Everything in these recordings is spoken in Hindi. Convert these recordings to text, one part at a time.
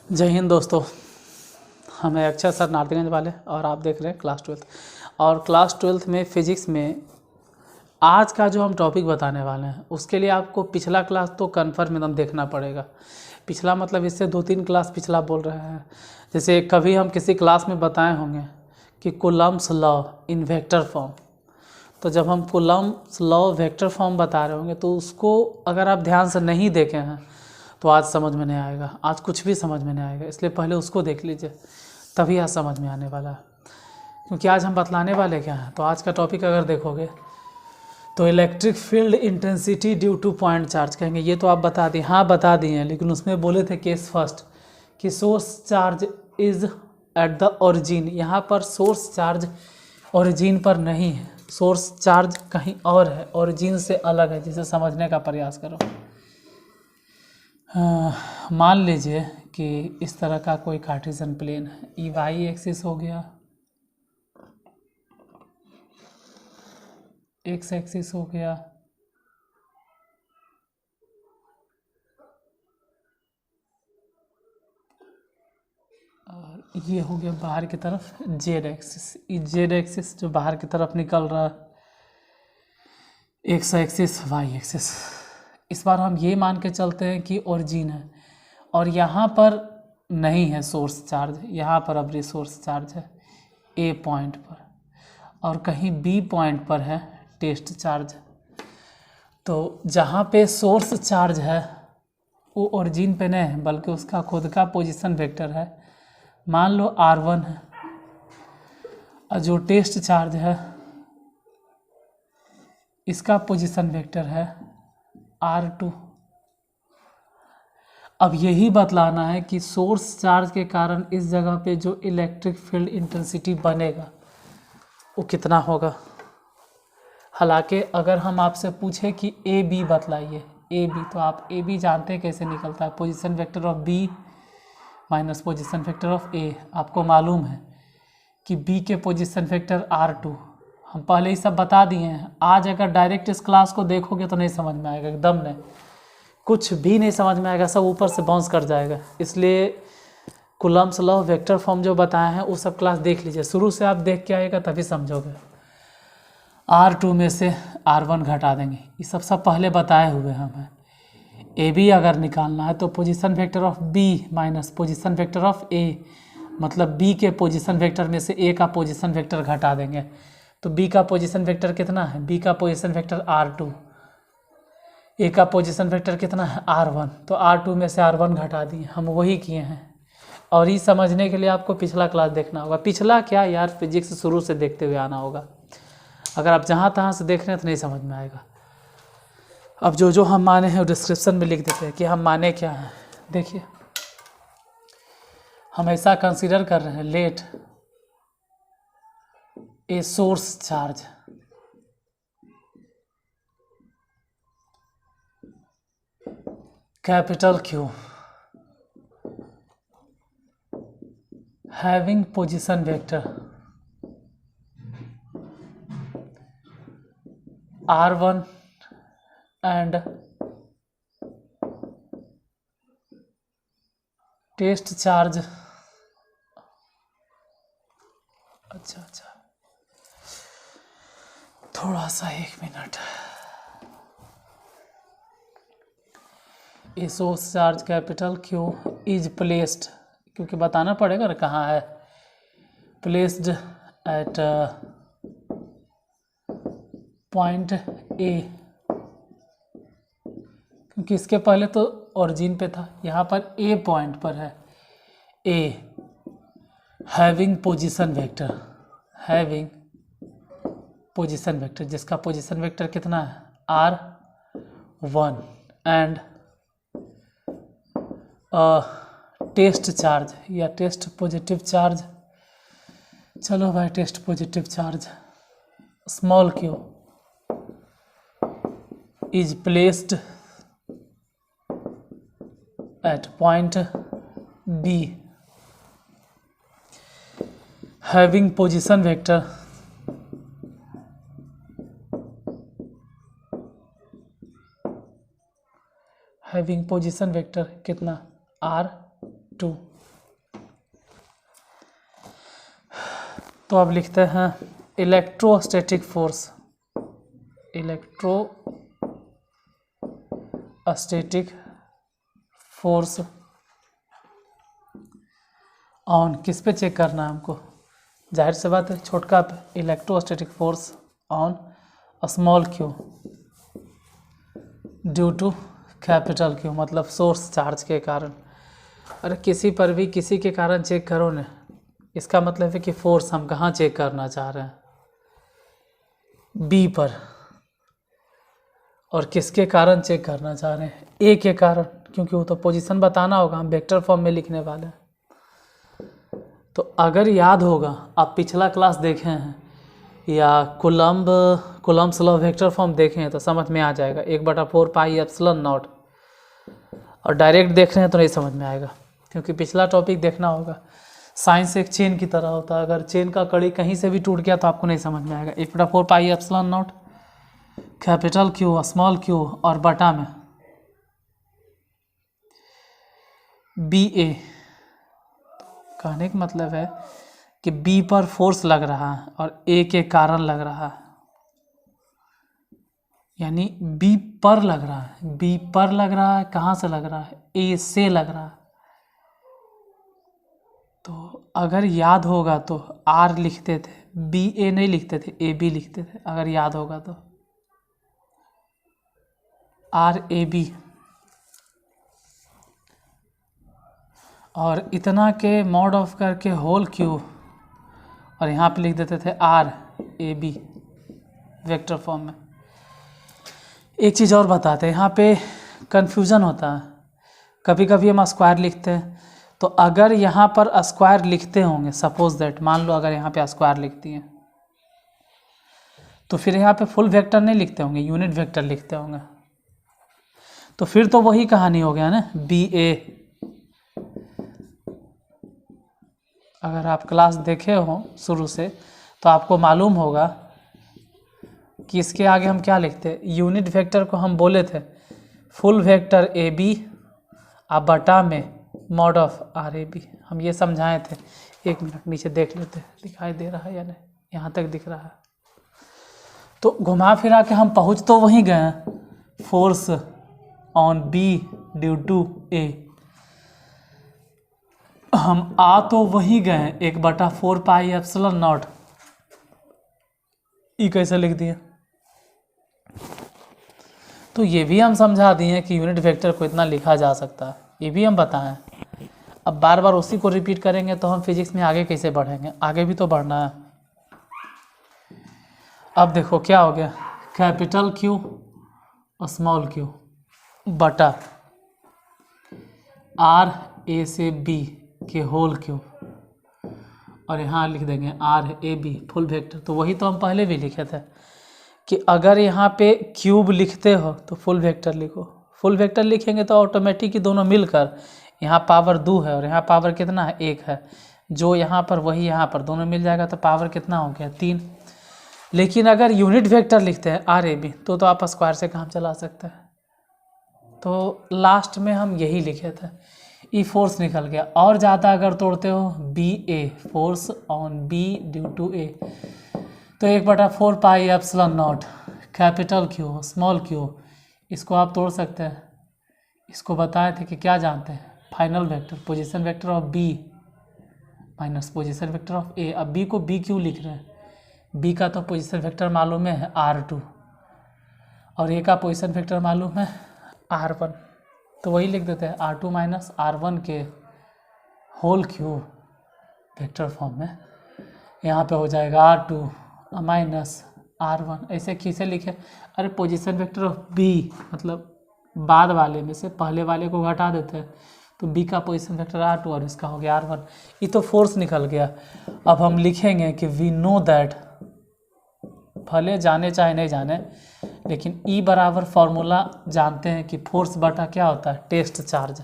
जय हिंद दोस्तों। हम हैं अक्षय सर नारदीगंज वाले और आप देख रहे हैं क्लास 12। और क्लास 12 में फिजिक्स में आज का जो हम टॉपिक बताने वाले हैं उसके लिए आपको पिछला क्लास तो कन्फर्म एकदम देखना पड़ेगा। पिछला मतलब इससे 2-3 क्लास पिछला बोल रहे हैं। जैसे कभी हम किसी क्लास में बताए होंगे कि Coulomb's law in vector form, तो जब हम कूलम्ब्स लॉ वेक्टर फॉर्म बता रहे होंगे तो उसको अगर आप ध्यान से नहीं देखे हैं तो आज समझ में नहीं आएगा, आज कुछ भी समझ में नहीं आएगा। इसलिए पहले उसको देख लीजिए, तभी आज समझ में आने वाला है। क्योंकि आज हम बतलाने वाले क्या हैं, तो आज का टॉपिक अगर देखोगे तो electric field intensity due to point charge कहेंगे। ये तो आप बता दिए, हाँ बता दिए हैं, लेकिन उसमें बोले थे केस फर्स्ट कि source charge is at the origin. यहाँ पर सोर्स चार्ज ओरिजिन पर नहीं है, सोर्स चार्ज कहीं और है, ओरिजिन से अलग है। जिसे समझने का प्रयास करो। मान लीजिए कि इस तरह का कोई कार्टेशियन प्लेन है, ई वाई एक्सिस हो गया, एक्स एक्सिस हो गया, और ये हो गया बाहर की तरफ जेड एक्सिस। ये जेड एक्सिस जो बाहर की तरफ निकल रहा है, एक्स एक्सिस वाई एक्सिस। इस बार हम ये मान के चलते हैं कि ओरिजिन है और यहाँ पर नहीं है सोर्स चार्ज, यहाँ पर अब रिसोर्स चार्ज है ए पॉइंट पर, और कहीं बी पॉइंट पर है टेस्ट चार्ज। तो जहाँ पे सोर्स चार्ज है वो ओरिजिन पे नहीं है, बल्कि उसका खुद का पोजीशन वेक्टर है। मान लो R1 है, और जो टेस्ट चार्ज है इसका पोजीशन वेक्टर है R2। अब यही बतलाना है कि सोर्स चार्ज के कारण इस जगह पे जो इलेक्ट्रिक फील्ड इंटेंसिटी बनेगा वो कितना होगा। हालांकि अगर हम आपसे पूछे कि ए बी बतलाइए, ए बी, तो आप ए बी जानते हैं कैसे निकलता है, position vector of B minus position vector of A. आपको मालूम है कि बी के पोजीशन वेक्टर R2 हम पहले ही सब बता दिए हैं। आज अगर डायरेक्ट इस क्लास को देखोगे तो नहीं समझ में आएगा, एकदम नहीं, कुछ भी नहीं समझ में आएगा, सब ऊपर से बाउंस कर जाएगा। इसलिए कूलम्ब्स लॉ वेक्टर फॉर्म जो बताए हैं वो सब क्लास देख लीजिए, शुरू से आप देख के आएगा तभी समझोगे। R2 में से R1 घटा देंगे, ये सब पहले बताए हुए हमें। ए बी अगर निकालना है तो position vector of B minus position vector of A, मतलब बी के पोजीशन वेक्टर में से ए का पोजीशन वेक्टर घटा देंगे। तो बी का पोजीशन वेक्टर कितना है, बी का पोजीशन वेक्टर R2, ए का पोजीशन वेक्टर कितना है R1, तो R2 में से R1 घटा दिए, हम वही किए हैं। और ये समझने के लिए आपको पिछला क्लास देखना होगा। पिछला क्या यार, फिजिक्स शुरू से देखते हुए आना होगा। अगर आप जहाँ तहाँ से देख रहे हैं तो नहीं समझ में आएगा। अब जो हम माने हैं डिस्क्रिप्शन में लिख देते हैं कि हम माने क्या हैं। देखिए, हम ऐसा कंसीडर कर रहे हैं, let a source charge capital Q having position vector R1 and test charge. अच्छा, थोड़ा सा 1 minute. A source charge capital Q is placed, क्योंकि बताना पड़ेगा ना कहाँ है, प्लेस्ड एट पॉइंट ए, क्योंकि इसके पहले तो ओरिजिन पे था, यहाँ पर ए पॉइंट पर है। A having position vector, having position vector, जिसका पोजीशन वेक्टर कितना है R1 एंड टेस्ट चार्ज या टेस्ट पॉजिटिव चार्ज। चलो भाई, test positive charge small q is placed at point B having position vector having position vector कितना R2। तो अब लिखते हैं electrostatic force, electrostatic force on, किस पे चेक करना है हमको, जाहिर सी बात है छोटका पे, electrostatic force on small Q due to capital Q, मतलब सोर्स चार्ज के कारण। अरे किसी पर भी किसी के कारण चेक करो ना, इसका मतलब है कि फोर्स हम कहाँ चेक करना चाह रहे हैं, बी पर, और किसके कारण चेक करना चाह रहे हैं, ए के कारण, क्योंकि वो तो पोजीशन बताना होगा, हम वेक्टर फॉर्म में लिखने वाले हैं। तो अगर याद होगा, आप पिछला क्लास देखे हैं या कुलम्ब्स लॉ वेक्टर फॉर्म देखे हैं तो समझ में आ जाएगा, 1/4 पाई एप्सिलॉन नॉट। और डायरेक्ट देख रहे हैं तो नहीं समझ में आएगा, क्योंकि पिछला टॉपिक देखना होगा। साइंस एक चेन की तरह होता है, अगर चेन का कड़ी कहीं से भी टूट गया तो आपको नहीं समझ में आएगा। 1/4 pi epsilon naught capital Q small Q और बटा में बी ए। कहने का मतलब है कि बी पर फोर्स लग रहा है और ए के कारण लग रहा है, यानी बी पर लग रहा है, बी पर लग रहा है, कहाँ से लग रहा है, ए से लग रहा है। तो अगर याद होगा तो आर लिखते थे, बी ए नहीं लिखते थे, ए बी लिखते थे, अगर याद होगा तो आर ए बी, और इतना के मॉड ऑफ करके होल क्यू, और यहाँ पे लिख देते थे R A B vector form में। एक चीज़ और बताते हैं, यहाँ पे कन्फ्यूज़न होता है, कभी कभी हम स्क्वायर लिखते हैं, तो अगर यहाँ पर स्क्वायर लिखते होंगे, सपोज दैट मान लो अगर यहाँ पे स्क्वायर लिखती हैं, तो फिर यहाँ पे फुल वेक्टर नहीं लिखते होंगे, यूनिट वेक्टर लिखते होंगे, तो फिर तो वही कहानी हो गया ना, बी ए। अगर आप क्लास देखे हो शुरू से तो आपको मालूम होगा कि इसके आगे हम क्या लिखते हैं, यूनिट वेक्टर को हम बोले थे फुल वेक्टर ए बी अब बटा में mod of R A B, हम ये समझाए थे। एक मिनट नीचे देख लेते हैं दिखाई दे रहा है या नहीं, यहाँ तक दिख रहा है। तो घुमा फिरा के हम पहुँच तो वहीं गए, force on B due to A, हम आ तो वहीं गए 1/4 पाई एप्सिलॉन नॉट, ई कैसे लिख दिए। तो ये भी हम समझा दिए कि यूनिट वेक्टर को इतना लिखा जा सकता है, ये भी हम बताएं। अब बार बार उसी को रिपीट करेंगे तो हम फिजिक्स में आगे कैसे बढ़ेंगे, आगे भी तो बढ़ना है। अब देखो क्या हो गया, कैपिटल क्यू और स्मॉल क्यू बटा आर ए से बी के होल क्यू, और यहाँ लिख देंगे R A B full vector. तो वही तो हम पहले भी लिखे थे कि अगर यहाँ पे क्यूब लिखते हो तो फुल वेक्टर लिखो, फुल वेक्टर लिखेंगे तो ऑटोमेटिक ही दोनों मिलकर, यहाँ पावर 2 है और यहाँ पावर कितना है 1 है, जो यहाँ पर वही यहाँ पर दोनों मिल जाएगा तो पावर कितना हो गया 3। लेकिन अगर यूनिट वेक्टर लिखते हैं आर ए बी तो आप स्क्वायर से काम चला सकते हैं। तो लास्ट में हम यही लिखे थे, ई फोर्स निकल गया। और ज़्यादा अगर तोड़ते हो B A force on B due to A, तो 1/4 pi epsilon naught capital Q small Q, इसको आप तोड़ सकते हैं। इसको बताए थे कि क्या जानते हैं, final vector position vector of B minus position vector of A. अब बी को बी क्यों लिख रहे हैं, बी का तो पोजीशन वेक्टर मालूम है R2 और ए का पोजीशन वेक्टर मालूम है R1, तो वही लिख देते हैं R2 माइनस R1 के होल क्यूब वेक्टर फॉर्म में। यहाँ पे हो जाएगा R2 माइनस R1, ऐसे किसे लिखे, अरे पोजीशन वेक्टर ऑफ बी मतलब बाद वाले में से पहले वाले को घटा देते हैं, तो बी का पोजीशन वेक्टर R2 और इसका हो गया R1। ये तो फोर्स निकल गया। अब हम लिखेंगे कि वी नो दैट, भले जाने चाहे नहीं जाने, लेकिन ई बराबर फॉर्मूला जानते हैं कि फोर्स बटा क्या होता है टेस्ट चार्ज,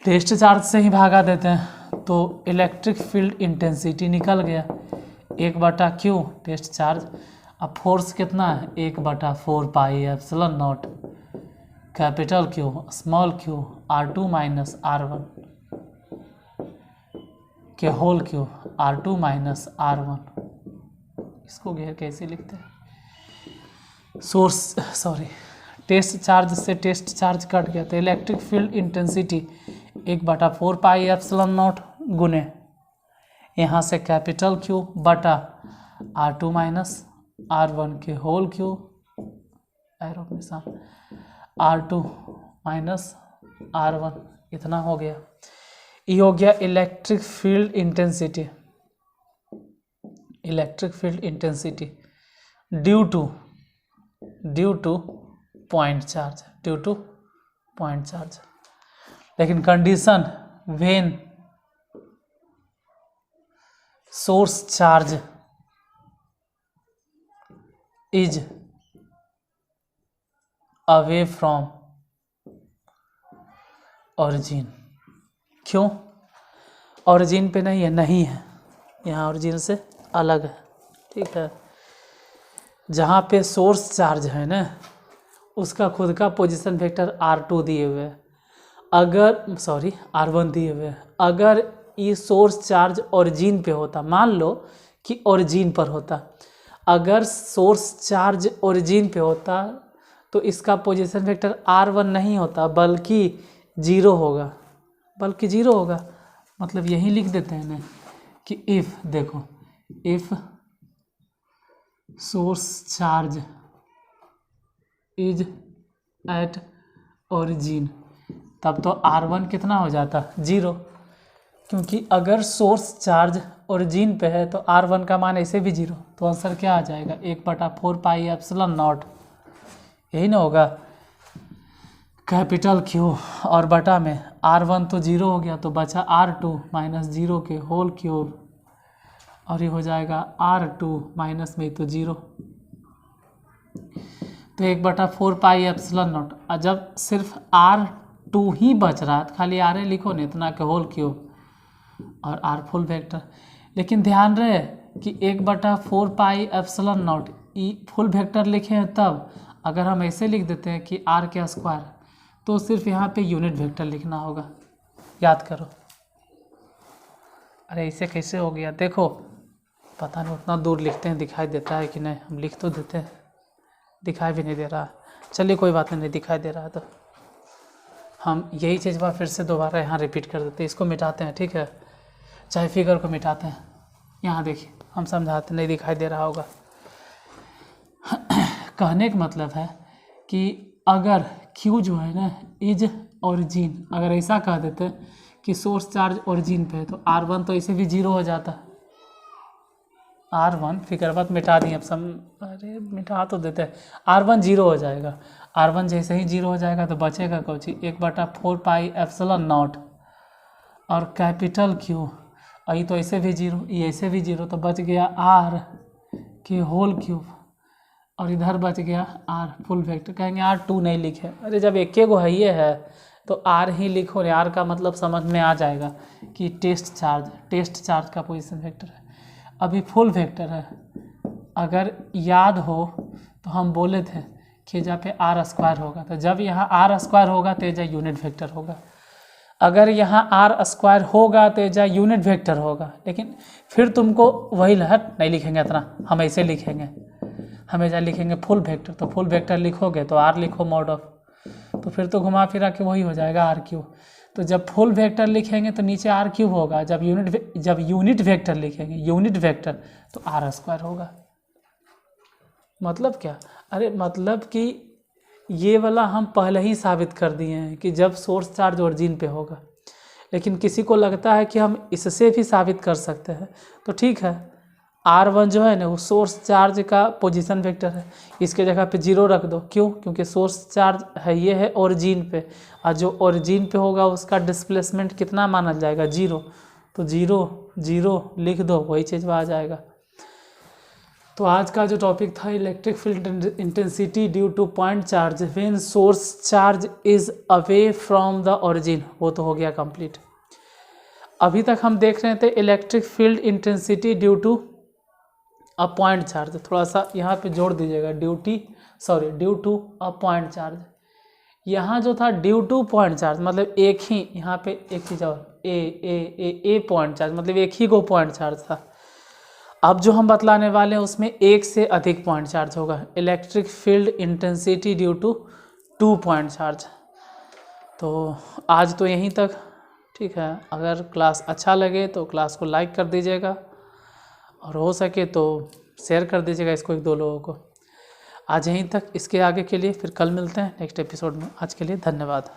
टेस्ट चार्ज से ही भागा देते हैं। तो इलेक्ट्रिक फील्ड इंटेंसिटी निकल गया 1/q टेस्ट चार्ज। अब फोर्स कितना है 1/4 pi epsilon naught capital Q small Q R2 minus R1। के whole cube R2 minus R1। इसको घेर कैसे लिखते हैं, टेस्ट चार्ज से टेस्ट चार्ज कट गया तो electric field intensity 1/4 pi epsilon not गुने यहाँ से कैपिटल क्यू बटा R2 माइनस R1 के होल क्यूब एरो के साथ R2 माइनस R1 इतना हो गया। ये हो गया electric field intensity due to point charge. लेकिन condition when source charge is away from origin. क्यों ओरिजिन पे नहीं है, यहाँ ओरिजिन से अलग है, ठीक है। जहाँ पे सोर्स चार्ज है ना उसका खुद का पोजीशन वेक्टर R2 दिए हुए है, R1 दिए हुए है। अगर ये सोर्स चार्ज ओरिजिन पे होता, मान लो कि ओरिजिन पर होता, अगर सोर्स चार्ज ओरिजिन पे होता तो इसका पोजीशन वेक्टर R1 नहीं होता बल्कि 0 होगा, मतलब यही लिख देते हैं ना कि if source charge is at origin, तब तो R1 कितना हो जाता 0, क्योंकि अगर सोर्स चार्ज ओरिजिन पे है तो R1 का मान ऐसे भी 0, तो आंसर क्या आ जाएगा 1/4 पाई एप्सिलॉन नॉट, यही ना होगा कैपिटल क्यू और बटा में R1 तो 0 हो गया तो बचा R2 माइनस 0 के होल क्यूब और ये हो जाएगा R2 माइनस में तो 0, तो 1/4 पाई एप्सिलॉन नॉट। और जब सिर्फ R2 ही बच रहा है तो खाली R लिखो ना इतना के होल क्यूब और R फुल वेक्टर। लेकिन ध्यान रहे कि 1/4 pi epsilon not E full vector लिखे हैं, तब अगर हम ऐसे लिख देते हैं कि R के स्क्वायर तो सिर्फ यहाँ पे यूनिट वेक्टर लिखना होगा, याद करो। अरे ऐसे कैसे हो गया, देखो पता नहीं उतना दूर लिखते हैं दिखाई देता है कि नहीं, हम लिख तो देते हैं दिखाई भी नहीं दे रहा। चलिए कोई बात नहीं, दिखाई दे रहा है तो हम यही चीज़ फिर से दोबारा यहाँ रिपीट कर देते हैं, इसको मिटाते हैं, ठीक है, चाहे फिगर को मिटाते हैं। यहाँ देखिए हम समझाते, नहीं दिखाई दे रहा होगा। कहने का मतलब है कि अगर Q जो है ना इज ओरिजिन, अगर ऐसा कह देते कि सोर्स चार्ज ओरिजिन पे है तो R1 तो ऐसे भी 0 हो जाता। R1 फिगर बात मिटा दी, अब अरे मिटा तो देते हैं, R1 0 हो जाएगा। R1 जैसे ही 0 हो जाएगा तो बचेगा कुछ 1/4 पाई एप्सिलॉन नॉट और कैपिटल Q, ये तो ऐसे भी 0, ये ऐसे भी 0, तो बच गया R के होल क्यूब और इधर बच गया R फुल वेक्टर। कहेंगे R2 नहीं लिखे, अरे जब एक गो है ये है तो R ही लिखो, R का मतलब समझ में आ जाएगा कि टेस्ट चार्ज का पोजीशन वेक्टर है, अभी फुल वेक्टर है। अगर याद हो तो हम बोले थे कि जब पे R स्क्वायर होगा, तो जब यहाँ R स्क्वायर होगा तो एजा यूनिट वेक्टर होगा, अगर यहाँ R स्क्वायर होगा तो एजा यूनिट वेक्टर होगा। लेकिन फिर तुमको वही लहर नहीं लिखेंगे इतना, हम ऐसे लिखेंगे, हम एजा लिखेंगे फुल वेक्टर, तो फुल वेक्टर लिखोगे तो R लिखो मॉड ऑफ, तो फिर तो घुमा फिरा के वही हो जाएगा R क्यूब। तो जब फुल वेक्टर लिखेंगे तो नीचे R क्यूब होगा, जब यूनिट वेक्टर लिखेंगे यूनिट वेक्टर तो R स्क्वायर होगा। मतलब क्या, अरे मतलब कि ये वाला हम पहले ही साबित कर दिए हैं कि जब सोर्स चार्ज ओरिजिन पे होगा, लेकिन किसी को लगता है कि हम इससे भी साबित कर सकते हैं, तो ठीक है, R1 जो है ना वो सोर्स चार्ज का पोजीशन वेक्टर है, इसके जगह पे 0 रख दो। क्यों, क्योंकि सोर्स चार्ज है ये है ओरिजिन पे, और जो ओरिजिन पे होगा उसका डिस्प्लेसमेंट कितना माना जाएगा 0, तो 0 लिख दो, वही चीज़ आ जाएगा। तो आज का जो टॉपिक था electric field intensity due to point charge when source charge is away from the origin, वो तो हो गया कंप्लीट। अभी तक हम देख रहे थे electric field intensity due to a point charge, थोड़ा सा यहाँ पे जोड़ दीजिएगा, due to a point charge. यहाँ जो था ड्यू टू पॉइंट चार्ज मतलब एक ही, यहाँ पे एक चीज़ और, ए पॉइंट चार्ज, मतलब एक ही को पॉइंट चार्ज था। अब जो हम बतलाने वाले हैं उसमें एक से अधिक पॉइंट चार्ज होगा। Electric field intensity due to 2 point charge. तो आज तो यहीं तक, ठीक है। अगर क्लास अच्छा लगे तो क्लास को लाइक कर दीजिएगा और हो सके तो शेयर कर दीजिएगा इसको 1-2 लोगों को। आज यहीं तक, इसके आगे के लिए फिर कल मिलते हैं नेक्स्ट एपिसोड में। आज के लिए धन्यवाद।